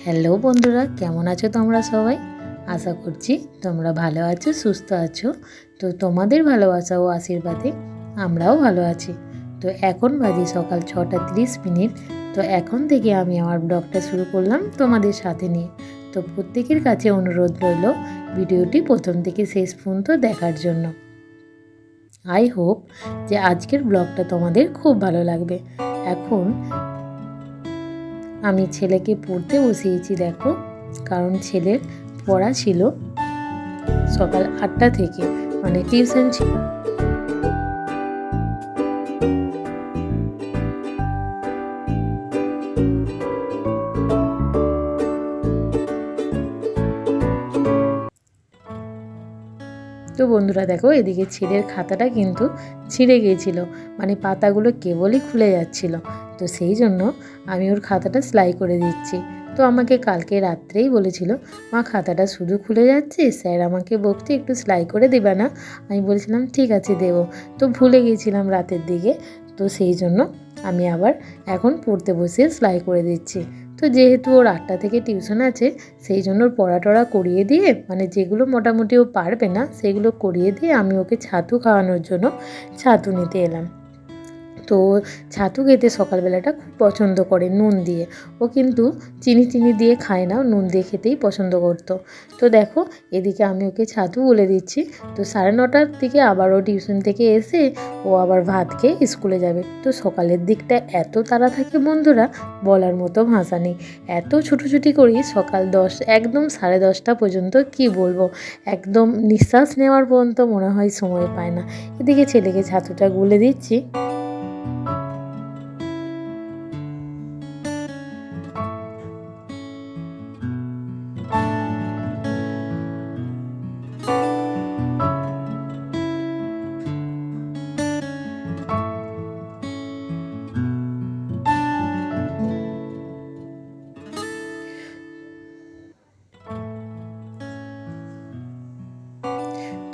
Hello বন্ধুরা, কেমন আছো তোমরা সবাই? আশা করছি তোমরা ভালো আছো, সুস্থ আছো। তো তোমাদের ভালোবাসা ও আশীর্বাদে আমরাও ভালো আছি। তো এখন বাজে সকাল 6:30। তো এখন থেকে আমি আমার ব্লগটা শুরু করলাম তোমাদের সাথে নিয়ে। তো প্রত্যেকের কাছে অনুরোধ রইল ভিডিওটি প্রথম থেকে শেষ পর্যন্ত দেখার জন্য। আই হোপ যে আজকের ব্লগটা তোমাদের খুব ভালো লাগবে। এখন আমি ছেলেকে পড়তে বসিয়েছি, দেখো, কারণ ছেলের পড়া ছিল সকাল 8টা থেকে, মানে টিউশন ছিল। তো বন্ধুরা দেখো, এদিকে ছেলের খাতাটা কিন্তু ছিঁড়ে গিয়েছিল, মানে পাতাগুলো কেবলই খুলে যাচ্ছিল। তো সেই জন্য আমি ওর খাতাটা সেলাই করে দিচ্ছি। তো আমাকে কালকে রাত্রেই বলেছিল, মা খাতাটা শুধু খুলে যাচ্ছে, স্যার আমাকে বকছে, একটু সেলাই করে দেবে না? আমি বলেছিলাম ঠিক আছে দেবো। তো ভুলে গিয়েছিলাম রাতের দিকে। তো সেই জন্য আমি আবার এখন পড়তে বসে সেলাই করে দিচ্ছি। তো যেহেতু ওর 8টা থেকে টিউশন আছে, সেই জন্য ওর পড়া টড়া করিয়ে দিয়ে, মানে যেগুলো মোটামুটি ও পারবে না সেগুলো করিয়ে দিয়ে আমি ওকে ছাতু খাওয়ানোর জন্য ছাতু নিতে এলাম। তো ছাতু খেতে সকালবেলাটা খুব পছন্দ করে নুন দিয়ে। ও কিন্তু চিনি দিয়ে খায় না, নুন দিয়ে খেতেই পছন্দ করতো। তো দেখো, এদিকে আমি ওকে ছাতু বলে দিচ্ছি। তো 9:30টার দিকে আবার ও টিউশন থেকে এসে ও আবার ভাত খেয়ে স্কুলে যাবে। তো সকালের দিকটা এত তাড়া থাকে বন্ধুরা, বলার মতো ভাষা নেই। এত ছুটোছুটি করি সকাল একদম 10:30টা পর্যন্ত, কি বলবো, একদম নিঃশ্বাস নেওয়ার পর্যন্ত মনে হয় সময় পায় না। এদিকে ছেলেকে ছাতুটা গুলে দিচ্ছি।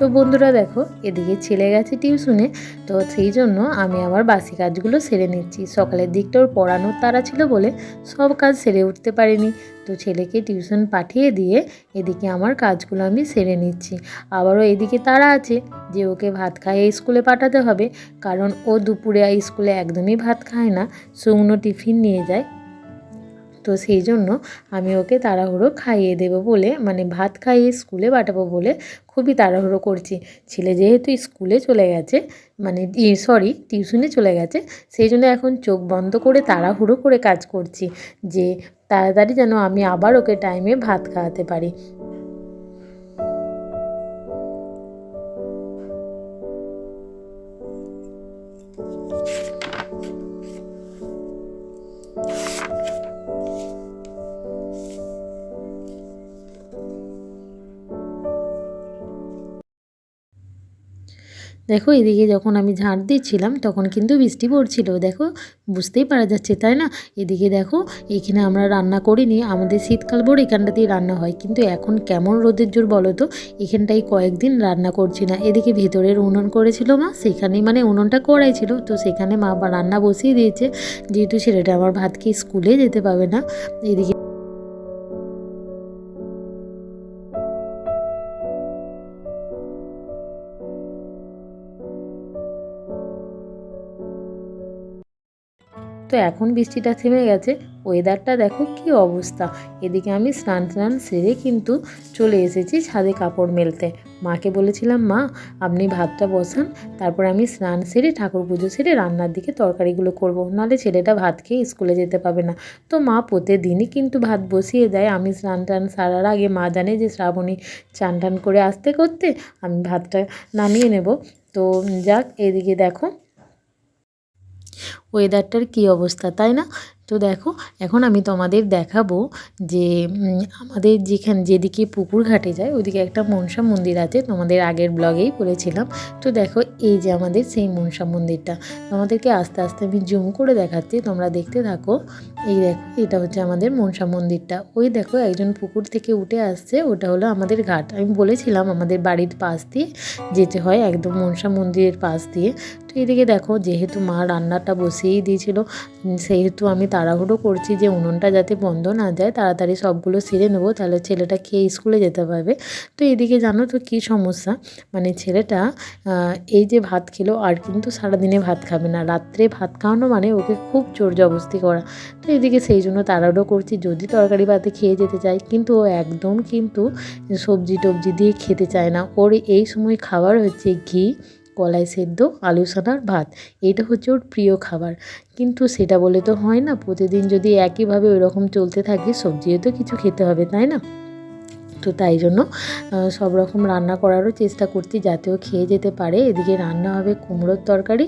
তো বন্ধুরা দেখো, এদিকে ছেলে গেছে টিউশনে। তো সেই জন্য আমি আমার বাসি কাজগুলো সেরে নিচ্ছি। সকালের দিকটা ওর পড়ানোর তাড়া ছিল বলে সব কাজ সেরে উঠতে পারিনি। তো ছেলেকে টিউশন পাঠিয়ে দিয়ে এদিকে আমার কাজগুলো আমি সেরে নিচ্ছি। আবারও এদিকে তাড়া আছে যে ওকে ভাত খাইয়ে স্কুলে পাঠাতে হবে, কারণ ও দুপুরে স্কুলে একদমই ভাত খায় না, শুকনো টিফিন নিয়ে যায়। তো সেই জন্য আমি ওকে তাড়াহুড়ো খাইয়ে দেবো বলে, মানে ভাত খাইয়ে স্কুলে পাঠাবো বলে খুবই তাড়াহুড়ো করছি। ছেলে যেহেতু স্কুলে চলে গেছে, মানে টিউশনে চলে গেছে, সেই জন্য এখন চোখ বন্ধ করে তাড়াহুড়ো করে কাজ করছি, যে তাড়াতাড়ি যেন আমি আবার ওকে টাইমে ভাত খাওয়াতে পারি। দেখো, এদিকে যখন আমি ঝাঁট দিচ্ছিলাম তখন কিন্তু বৃষ্টি পড়ছিল, দেখো, বুঝতেই পারা যাচ্ছে তাই না? এদিকে দেখো, এখানে আমরা রান্না করিনি, আমাদের শীতকাল ভোর এখানটাতেই রান্না হয়, কিন্তু এখন কেমন রোদের জোর বলো তো, এখানটাই কয়েকদিন রান্না করছি না। এদিকে ভেতরের উনুন করেছিল মা, সেখানেই, মানে উনুনটা করাই ছিল, তো সেখানে মা রান্না বসিয়ে দিয়েছে, যেহেতু ছেলেটা আমার ভাত খেয়ে স্কুলে যেতে পারবে না। এদিকে তো এখন বৃষ্টিটা থেমে গেছে, ওয়েদারটা দেখো কি অবস্থা। এদিকে আমি স্নান সেরে কিন্তু চলে এসেছি ছাদে কাপড় মেলতে। মাকে বলেছিলাম, মা আপনি ভাতটা বসান, তারপর আমি স্নান সেরে ঠাকুর পুজো সেরে রান্নার দিকে তরকারিগুলো করবো, নাহলে ছেলেটা ভাত খেয়ে স্কুলে যেতে পারবে না। তো মা প্রতিদিনই কিন্তু ভাত বসিয়ে দেয়। আমি স্নান সারার আগে মা জানে যে শ্রাবণী চান করে আসতে করতে আমি ভাতটা নামিয়ে নেব। তো যাক, এদিকে দেখো ওয়েদারটার কী অবস্থা, তাই না? তো দেখো, এখন আমি তোমাদের দেখাবো যে আমাদের যেদিকে পুকুর ঘাটে যায় ওদিকে একটা মনসা মন্দির আছে, তোমাদের আগের ব্লগেই বলেছিলাম। তো দেখো, এই যে আমাদের সেই মনসা মন্দিরটা, তোমাদেরকে আস্তে আস্তে আমি জুম করে দেখাচ্ছি, তোমরা দেখতে থাকো। এই দেখো, এটা হচ্ছে আমাদের মনসা মন্দিরটা। ওই দেখো, একজন পুকুর থেকে উঠে আসছে, ওটা হলো আমাদের ঘাট। আমি বলেছিলাম আমাদের বাড়ির পাশ দিয়ে যেতে হয়, একদম মনসা মন্দিরের পাশ দিয়ে। তো এদিকে দেখো যেহেতু মা রান্নাটা বসিয়েই দিয়েছিল, সেহেতু আমি তাড়াহুড়ো করছি যে উনুনটা যাতে বন্ধ না যায়, তাড়াতাড়ি সবগুলো সেরে নেবো, তাহলে ছেলেটা খেয়ে স্কুলে যেতে পারবে। তো এদিকে জানো তো কী সমস্যা, মানে ছেলেটা এই যে ভাত খেলো আর কিন্তু সারাদিনে ভাত খাবে না, রাত্রে ভাত খাওয়ানো মানে ওকে খুব জোর জবরদস্তি করা। তো এদিকে সেই জন্য তাড়াহুড়ো করছি, যদি তরকারি ভাতে খেয়ে যেতে চাই, কিন্তু ও একদম কিন্তু সবজি টবজি দিয়ে খেতে চায় না। ওর এই সময় খাবার হচ্ছে ঘি, কলাই সেদ্ধ, আলু সানার ভাত, এটা হচ্ছে ওর প্রিয় খাবার। কিন্তু সেটা বলে তো হয় না, প্রতিদিন যদি একইভাবে ওই রকম চলতে থাকে, সবজিও তো কিছু খেতে হবে, তাই না? তো তাই জন্য সব রকম রান্না করারও চেষ্টা করছি যাতে ও খেয়ে যেতে পারে। এদিকে রান্না হবে কুমড়োর তরকারি,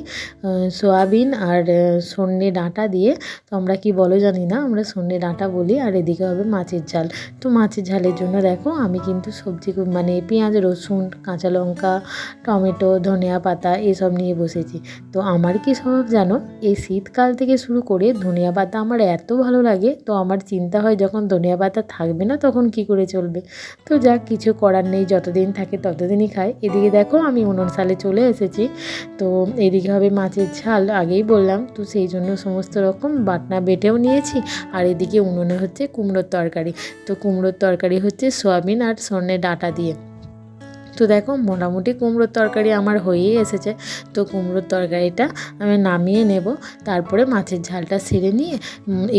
সয়াবিন আর সর্ষে ডাঁটা দিয়ে, তো আমরা কি বলো জানি না, আমরা সর্ষে ডাঁটা বলি। আর এদিকে হবে মাছের ঝাল। তো মাছের ঝালের জন্য দেখো আমি কিন্তু সবজি মানে পেঁয়াজ, রসুন, কাঁচা লঙ্কা, টমেটো, ধনিয়া পাতা এসব নিয়ে বসেছি। তো আমার কি স্বভাব জানো, এই শীতকাল থেকে শুরু করে ধনিয়া পাতা আমার এত ভালো লাগে, তো আমার চিন্তা হয় যখন ধনিয়া পাতা থাকবে না তখন কি করে চলবে। তো যাক, কিছু করার নেই, যতদিন থাকে ততদিনই খাই। এদিকে দেখো আমি উনুন সালে চলে এসেছি। তো এদিকে হবে মাছের ঝাল, আগেই বললাম, তো সেই জন্য সমস্ত রকম বাটনা বেটেও নিয়েছি। আর এদিকে উনুনে হচ্ছে কুমড়োর তরকারি। তো কুমড়োর তরকারি হচ্ছে সয়াবিন আর সর্ষে ডাঁটা দিয়ে। তো দেখো মোটামুটি কুমড়োর তরকারি আমার হয়েই এসেছে। তো কুমড়োর তরকারিটা আমি নামিয়ে নেব, তারপরে মাছের ঝালটা সেরে নিয়ে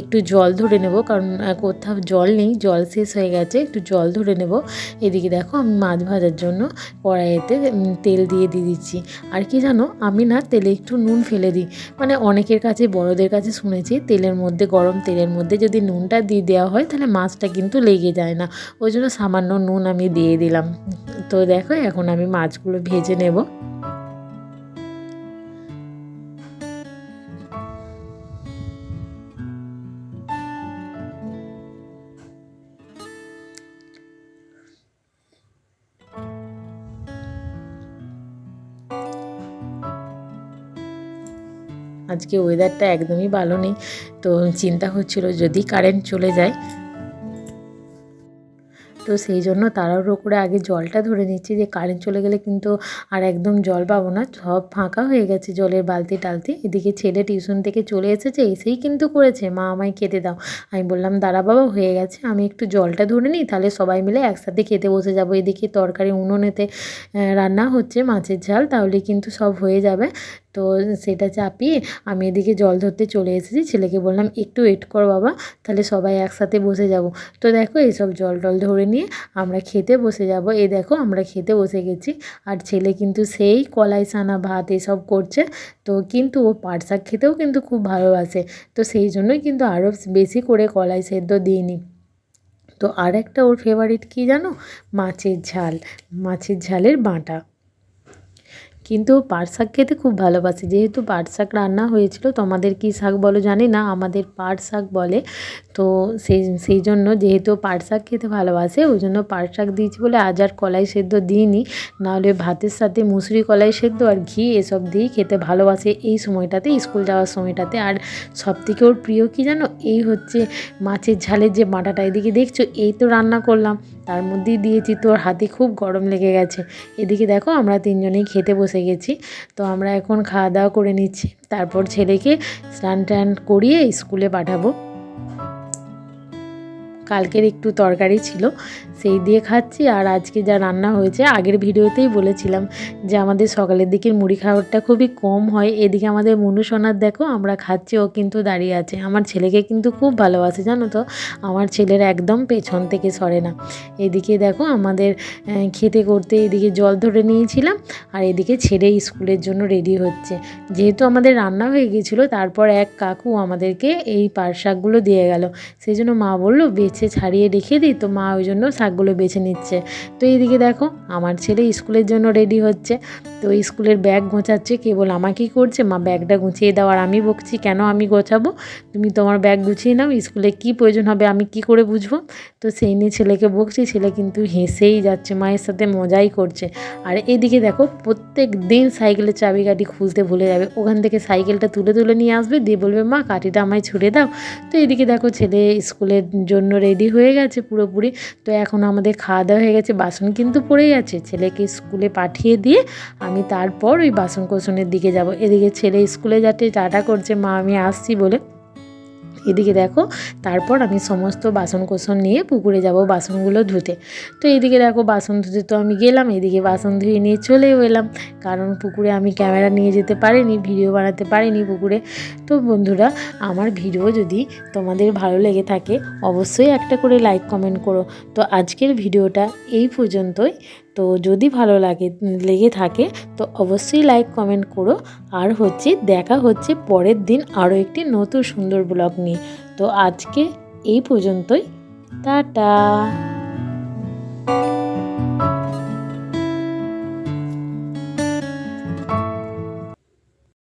একটু জল ধরে নেব, কারণ কোথাও জল নেই, জল শেষ হয়ে গেছে, একটু জল ধরে নেব। এদিকে দেখো আমি মাছ ভাজার জন্য কড়াইতে তেল দিয়ে দিচ্ছি। আর কি জানো, আমি না তেলে একটু নুন ফেলে দিই, মানে অনেকের কাছে, বড়দের কাছে শুনেছি তেলের মধ্যে, গরম তেলের মধ্যে যদি নুনটা দিয়ে দেওয়া হয় তাহলে মাছটা কিন্তু লেগে যায় না, ওই জন্য সামান্য নুন আমি দিয়ে দিলাম। তো দেখো এখন আমি মাছগুলো ভেজে নেব। আজকে ওয়েদারটা একদমই ভালো নেই, তো চিন্তা হচ্ছিল যদি কারেন্ট চলে যায়, তো সেই জন্য তাড়াহুড়ো করে আগে জলটা ধরে নিচ্ছি, যে কারেন্ট চলে গেলে কিন্তু আর একদম জল পাবো না, সব ফাঁকা হয়ে গেছে জলের বালতি টালতি। এদিকে ছেলে টিউশন থেকে চলে এসেছে, এসেই কিন্তু করেছে, মা আমায় খেতে দাও। আমি বললাম দাঁড়া বাবা, হয়ে গেছে, আমি একটু জলটা ধরে নিই, তাহলে সবাই মিলে একসাথে খেতে বসে যাবো। এদিকে তরকারি উনুনেতে রান্না হচ্ছে মাছের ঝাল, তাহলে কিন্তু সব হয়ে যাবে। তো সেটা চাপিয়ে আমি এদিকে জল ধরতে চলে এসেছি, ছেলেকে বললাম একটু ওয়েট কর বাবা, তাহলে সবাই একসাথে বসে যাব। তো দেখো এইসব জল টল ধরে নিয়ে আমরা খেতে বসে যাব। এই দেখো আমরা খেতে বসে গেছি, আর ছেলে কিন্তু সেই কলাই সানা ভাত এসব করছে। তো কিন্তু ও পাট শাক খেতেও কিন্তু খুব ভালোবাসে, তো সেই জন্যই কিন্তু আরও বেশি করে কলাই সেদ্ধ দিইনি। তো আর একটা ওর ফেভারিট কী জানো, মাছের ঝাল, মাছের ঝালের বাঁটা। কিন্তু পাট শাক খেতে খুব ভালোবাসে, যেহেতু পাট শাক রান্না হয়েছিল, তোমাদের কী শাক বলো জানি না, আমাদের পাট শাক বলে। তো সেই জন্য যেহেতু পাট শাক খেতে ভালোবাসে, ওই জন্য পাট শাক দিয়েছি বলে আজ আর কলাই সেদ্ধ দিইনি, নাহলে ভাতের সাথে মুসুরি কলাই সেদ্ধ আর ঘি এসব দিয়েই খেতে ভালোবাসে এই সময়টাতে, স্কুল যাওয়ার সময়টাতে। আর সবথেকে ওর প্রিয় কী জানো, এই হচ্ছে মাছের ঝালের যে বাটাটা, এদিকে দেখছো এই তো রান্না করলাম, তার মধ্যেই দিয়েছি, তোর হাতে খুব গরম লেগে গেছে। এদিকে দেখো আমরা তিনজনেই খেতে বসে গেছি। তো আমরা এখন খাওয়া দাওয়া করে নিচ্ছি, তারপর ছেলেকে স্নান টান করিয়ে স্কুলে পাঠাবো। কালকের একটু তরকারি ছিল, সেই দিয়ে খাচ্ছি। আর আজকে যা রান্না হয়েছে, আগের ভিডিওতেই বলেছিলাম যে আমাদের সকালের দিকের মুড়ি খাবারটা খুবই কম হয়। এদিকে আমাদের মনু সোনার দেখো আমরা খাচ্ছি, ও কিন্তু দাঁড়িয়ে আছে। আমার ছেলেকে কিন্তু খুব ভালোবাসে জানো তো, আমার ছেলের একদম পেছন থেকে সরে না। এদিকে দেখো আমাদের খেতে করতে এদিকে জল ধরে নিয়েছিলাম, আর এদিকে ছেলে স্কুলের জন্য রেডি হচ্ছে। যেহেতু আমাদের রান্না হয়ে গিয়েছিলো, তারপর এক কাকু আমাদেরকে এই পাট শাকগুলো দিয়ে গেল, সেই জন্য মা বললো বেছে ছাড়িয়ে রেখে দিই, তো মা ওই জন্য শাকগুলো বেছে নিচ্ছে। তো এইদিকে দেখো আমার ছেলে স্কুলের জন্য রেডি হচ্ছে, তো স্কুলের ব্যাগ গোছাচ্ছে, কেবল আমাকেই করছে, মা ব্যাগটা গুছিয়ে দাও। আর আমি বকছি কেন আমি গোছাবো, তুমি তোমার ব্যাগ গুছিয়ে নাও, স্কুলে কী প্রয়োজন হবে আমি কি করে বুঝবো। তো সেই নিয়ে ছেলেকে বকছি, ছেলে কিন্তু হেসেই যাচ্ছে, মায়ের সাথে মজাই করছে। আর এদিকে দেখো প্রত্যেক দিন সাইকেলের চাবিকাঠি খুঁজতে ভুলে যাবে, ওখান থেকে সাইকেলটা তুলে তুলে নিয়ে আসবে, দিয়ে বলবে মা কাঠিটা আমায় ছুঁড়ে দাও। তো এদিকে দেখো ছেলে স্কুলের জন্য রেডি হয়ে গেছে পুরোপুরি। তো এখন আমাদের খাওয়া দাওয়া হয়ে গেছে, বাসন কিন্তু পড়েই আছে। ছেলেকে স্কুলে পাঠিয়ে দিয়ে আমি তারপর ওই বাসন কোসনের দিকে যাব। এদিকে ছেলে স্কুলে যাচ্ছে, টাটা করছে মা আমি আসছি বলে। এদিকে দেখো তারপর আমি সমস্ত বাসন কোসন নিয়ে পুকুরে যাব বাসনগুলো ধুতে। তো এদিকে দেখো বাসন ধুতে তো আমি গেলাম, এদিকে বাসন ধুয়ে নিয়ে চলেও এলাম, কারণ পুকুরে আমি ক্যামেরা নিয়ে যেতে পারিনি, ভিডিও বানাতে পারিনি পুকুরে। তো বন্ধুরা, আমার ভিডিও যদি তোমাদের ভালো লেগে থাকে অবশ্যই একটা করে লাইক কমেন্ট করো। তো আজকের ভিডিওটা এই পর্যন্তই। তো যদি ভালো লেগে থাকে তো অবশ্যই লাইক কমেন্ট করো। আর দেখা হচ্ছে পরের দিন আরও একটি নতুন সুন্দর ব্লগ নিয়ে। তো আজকে এই পর্যন্তই, টাটা।